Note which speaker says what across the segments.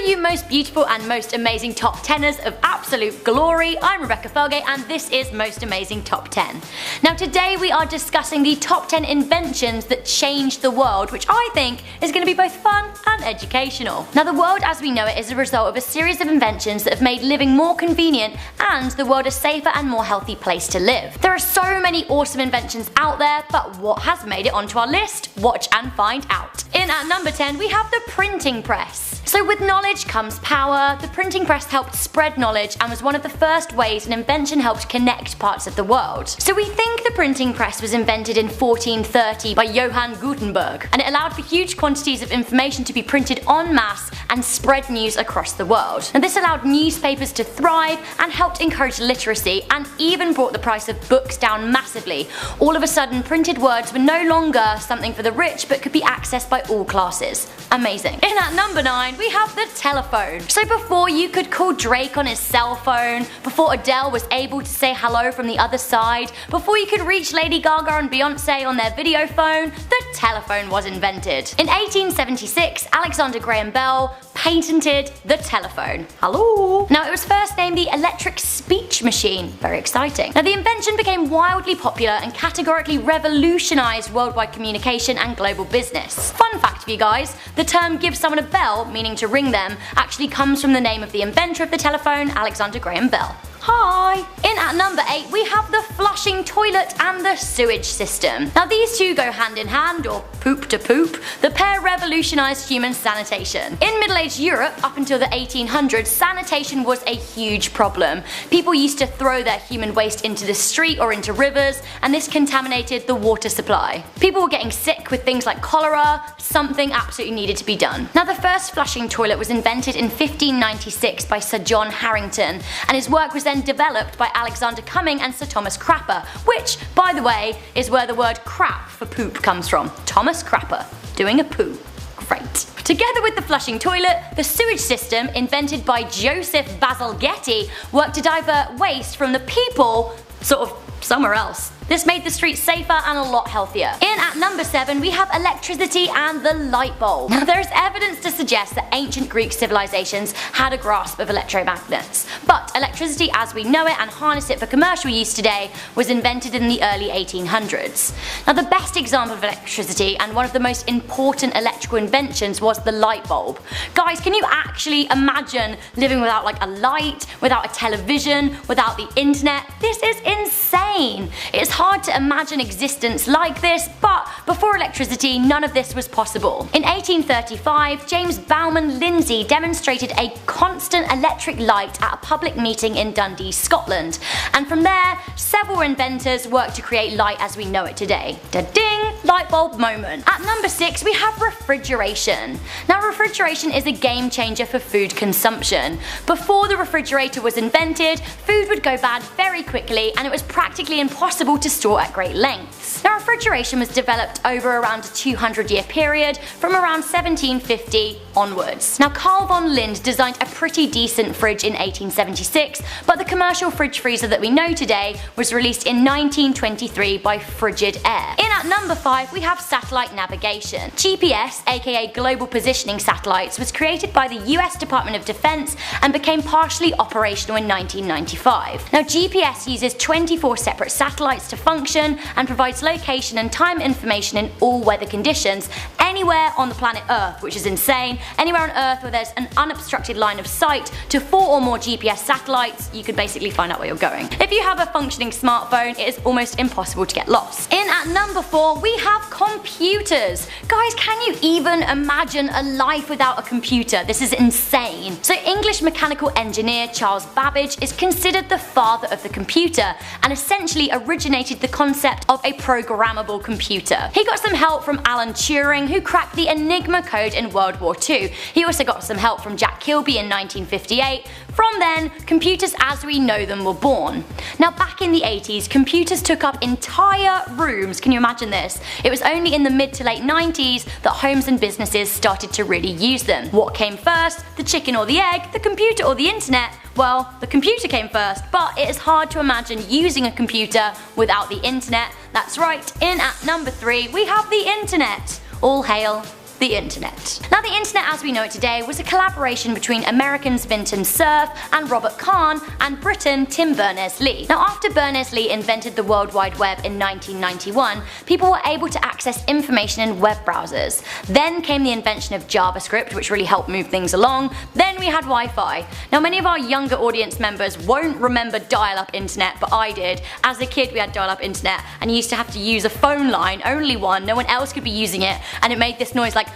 Speaker 1: you most beautiful and most amazing top 10ers of absolute glory. I'm Rebecca Felgate and this is Most Amazing Top 10. Now today we are discussing the top 10 inventions that changed the world, which I think is going to be both fun and educational. Now the world as we know it is a result of a series of inventions that have made living more convenient and the world a safer and more healthy place to live. There are so many awesome inventions out there, but what has made it onto our list? Watch and find out. In at number 10 we have the printing press. So with knowledge comes power. The printing press helped spread knowledge and was one of the first ways an invention helped connect parts of the world. So we think the printing press was invented in 1430 by Johann Gutenberg, and it allowed for huge quantities of information to be printed en masse and spread news across the world. And this allowed newspapers to thrive and helped encourage literacy and even brought the price of books down massively. All of a sudden printed words were no longer something for the rich but could be accessed by all classes. Amazing. In at number 9 we have the telephone. So before you could call Drake on his cell phone, before Adele was able to say hello from the other side, before you could reach Lady Gaga and Beyonce on their video phone, the telephone was invented. In 1876 Alexander Graham Bell patented the telephone. Hello! Now it was first named the electric speech machine. Very exciting. Now the invention became wildly popular and categorically revolutionized worldwide communication and global business. Fun fact for you guys, the term give someone a bell, meaning to ring them, actually comes from the name of the inventor of the telephone, Alexander Graham Bell. Hi! In at number 8 we have the flushing toilet and the sewage system. Now these two go hand in hand, or poop to poop. The pair revolutionised human sanitation. In Middle-aged Europe, up until the 1800s, sanitation was a huge problem. People used to throw their human waste into the street or into rivers, and this contaminated the water supply. People were getting sick with things like cholera. Something absolutely needed to be done. Now the first flushing toilet was invented in 1596 by Sir John Harrington, and his work was then developed by Alexander Cumming and Sir Thomas Crapper, which, by the way, is where the word crap for poop comes from. Thomas Crapper, doing a poo. Great. Together with the flushing toilet, the sewage system, invented by Joseph Basil Getty, worked to divert waste from the people, sort of somewhere else. This made the streets safer and a lot healthier. In at number 7 we have electricity and the light bulb. Now there is evidence to suggest that ancient Greek civilizations had a grasp of electromagnets, but electricity as we know it and harness it for commercial use today was invented in the early 1800s. Now the best example of electricity and one of the most important electrical inventions was the light bulb. Guys, can you actually imagine living without like a light, without a television, without the internet? This is insane. It's hard to imagine existence like this, but before electricity none of this was possible. In 1835 James Bowman Lindsay demonstrated a constant electric light at a public meeting in Dundee, Scotland, and from there several inventors worked to create light as we know it today. Da-ding! Light bulb moment. At number 6 we have refrigeration. Now refrigeration is a game changer for food consumption. Before the refrigerator was invented, food would go bad very quickly and it was practically impossible to store at great lengths. Now refrigeration was developed over around a 200-year period from around 1750 onwards. Now Carl von Lind designed a pretty decent fridge in 1876, but the commercial fridge freezer that we know today was released in 1923 by Frigid Air. In at number 5 we have satellite navigation. GPS, aka Global Positioning Satellites, was created by the US Department of Defense and became partially operational in 1995. Now GPS uses 24 separate satellites to function and provides location and time information in all weather conditions anywhere on the planet Earth, which is insane. Anywhere on Earth where there's an unobstructed line of sight to 4 or more GPS satellites, you can basically find out where you're going. If you have a functioning smartphone, it is almost impossible to get lost. In at number 4 we have computers. Guys, can you even imagine a life without a computer? This is insane. So English mechanical engineer Charles Babbage is considered the father of the computer and essentially originated the concept of a programmable computer. He got some help from Alan Turing, who cracked the Enigma code in World War II. He also got some help from Jack Kilby in 1958. From then, computers as we know them were born. Now back in the 80s, computers took up entire rooms. Can you imagine this? It was only in the mid to late 90s that homes and businesses started to really use them. What came first? The chicken or the egg? The computer or the internet? Well, the computer came first, but it is hard to imagine using a computer without the internet. That's right, in at number 3 we have the internet. All hail the internet. Now the internet as we know it today was a collaboration between Americans Vinton Cerf and Robert Kahn and Briton Tim Berners-Lee. Now after Berners-Lee invented the World Wide Web in 1991, people were able to access information in web browsers. Then came the invention of JavaScript, which really helped move things along. Then we had Wi-Fi. Now many of our younger audience members won't remember dial-up internet, but I did. As a kid we had dial-up internet and you used to have to use a phone line, only one, no one else could be using it, and it made this noise like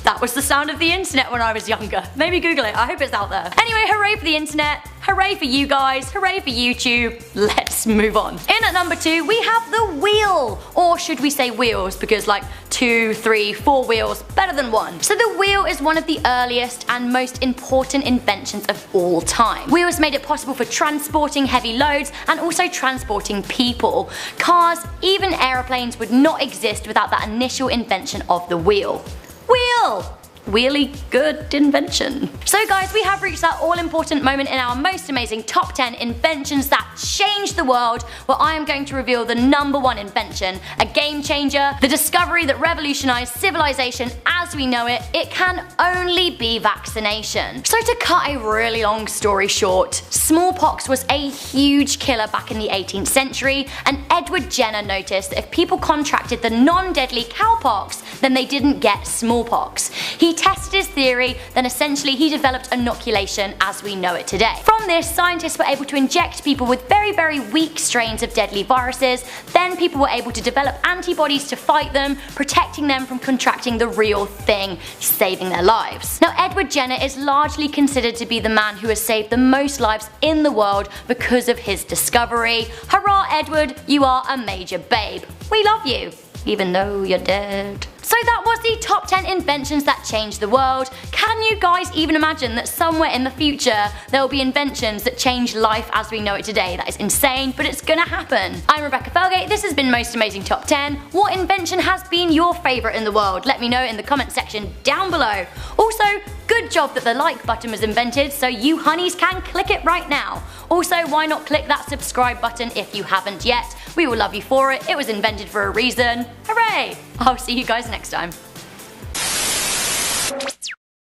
Speaker 1: that was the sound of the internet when I was younger. Maybe Google it, I hope it's out there. Anyway, hooray for the internet, hooray for you guys, hooray for YouTube. Let's move on. In at number 2 we have the wheel, or should we say wheels, because like 2, 3, 4 wheels, better than one. So the wheel is one of the earliest and most important inventions of all time. Wheels made it possible for transporting heavy loads and also transporting people. Cars, even aeroplanes would not exist without that initial invention of the wheel. Wheel! Really good invention. So guys, we have reached that all important moment in our most amazing top 10 inventions that changed the world, where I am going to reveal the number 1 invention, a game changer, the discovery that revolutionized civilization as we know it. It can only be vaccination. So to cut a really long story short, smallpox was a huge killer back in the 18th century, and Edward Jenner noticed that if people contracted the non-deadly cowpox, then they didn't get smallpox. He tested his theory, then essentially he developed inoculation as we know it today. From this, scientists were able to inject people with very weak strains of deadly viruses, then people were able to develop antibodies to fight them, protecting them from contracting the real thing, saving their lives. Now Edward Jenner is largely considered to be the man who has saved the most lives in the world because of his discovery. Hurrah Edward, you are a major babe. We love you, even though you're dead. So that was the top 10 inventions that changed the world. Can you guys even imagine that somewhere in the future there will be inventions that change life as we know it today? That is insane, but it's gonna happen. I'm Rebecca Felgate, this has been Most Amazing Top 10. What invention has been your favourite in the world? Let me know in the comment section down below. Also, good job that the like button was invented, so you honeys can click it right now. Also, why not click that subscribe button if you haven't yet? We will love you for it. It was invented for a reason. Hooray! I'll see you guys next time.